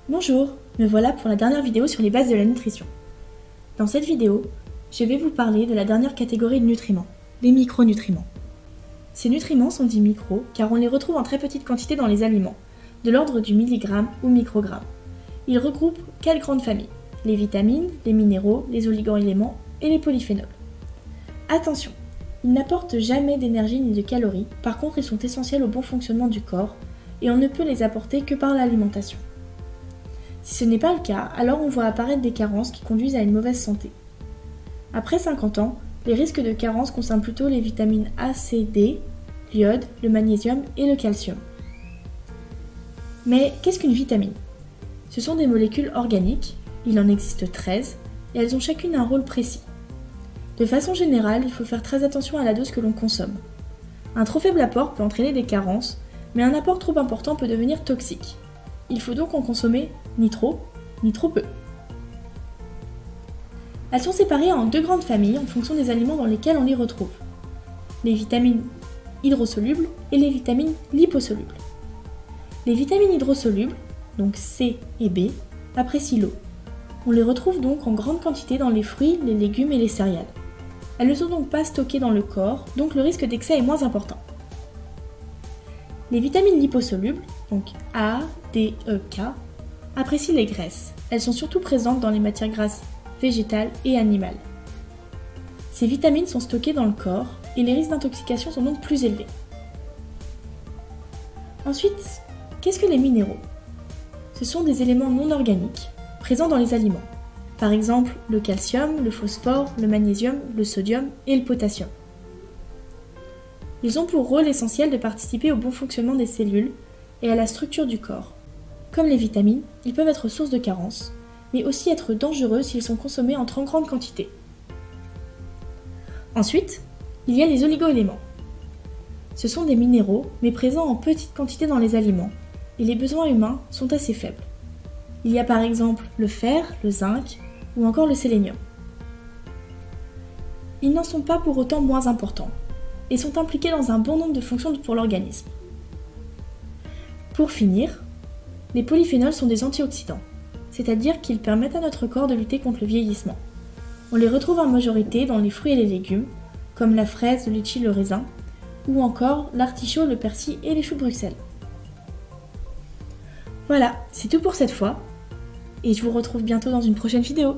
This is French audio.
Bonjour, me voilà pour la dernière vidéo sur les bases de la nutrition. Dans cette vidéo, je vais vous parler de la dernière catégorie de nutriments, les micronutriments. Ces nutriments sont dits micros car on les retrouve en très petite quantité dans les aliments, de l'ordre du milligramme ou microgramme. Ils regroupent quatre grandes familles, les vitamines, les minéraux, les oligo-éléments et les polyphénols. Attention, ils n'apportent jamais d'énergie ni de calories, par contre ils sont essentiels au bon fonctionnement du corps et on ne peut les apporter que par l'alimentation. Si ce n'est pas le cas, alors on voit apparaître des carences qui conduisent à une mauvaise santé. Après 50 ans, les risques de carence concernent plutôt les vitamines A, C, D, l'iode, le magnésium et le calcium. Mais qu'est-ce qu'une vitamine ? Ce sont des molécules organiques, il en existe 13, et elles ont chacune un rôle précis. De façon générale, il faut faire très attention à la dose que l'on consomme. Un trop faible apport peut entraîner des carences, mais un apport trop important peut devenir toxique. Il faut donc en consommer ni trop peu. Elles sont séparées en deux grandes familles en fonction des aliments dans lesquels on les retrouve. Les vitamines hydrosolubles et les vitamines liposolubles. Les vitamines hydrosolubles, donc C et B, apprécient l'eau. On les retrouve donc en grande quantité dans les fruits, les légumes et les céréales. Elles ne sont donc pas stockées dans le corps, donc le risque d'excès est moins important. Les vitamines liposolubles, donc A, D, E, K, apprécient les graisses. Elles sont surtout présentes dans les matières grasses végétales et animales. Ces vitamines sont stockées dans le corps et les risques d'intoxication sont donc plus élevés. Ensuite, qu'est-ce que les minéraux ? Ce sont des éléments non organiques présents dans les aliments. Par exemple, le calcium, le phosphore, le magnésium, le sodium et le potassium. Ils ont pour rôle essentiel de participer au bon fonctionnement des cellules et à la structure du corps. Comme les vitamines, ils peuvent être source de carence, mais aussi être dangereux s'ils sont consommés en trop grande quantité. Ensuite, il y a les oligo-éléments. Ce sont des minéraux, mais présents en petite quantité dans les aliments, et les besoins humains sont assez faibles. Il y a par exemple le fer, le zinc ou encore le sélénium. Ils n'en sont pas pour autant moins importants, et sont impliqués dans un bon nombre de fonctions pour l'organisme. Pour finir, les polyphénols sont des antioxydants, c'est-à-dire qu'ils permettent à notre corps de lutter contre le vieillissement. On les retrouve en majorité dans les fruits et les légumes, comme la fraise, le litchi, le raisin, ou encore l'artichaut, le persil et les choux de Bruxelles. Voilà, c'est tout pour cette fois, et je vous retrouve bientôt dans une prochaine vidéo.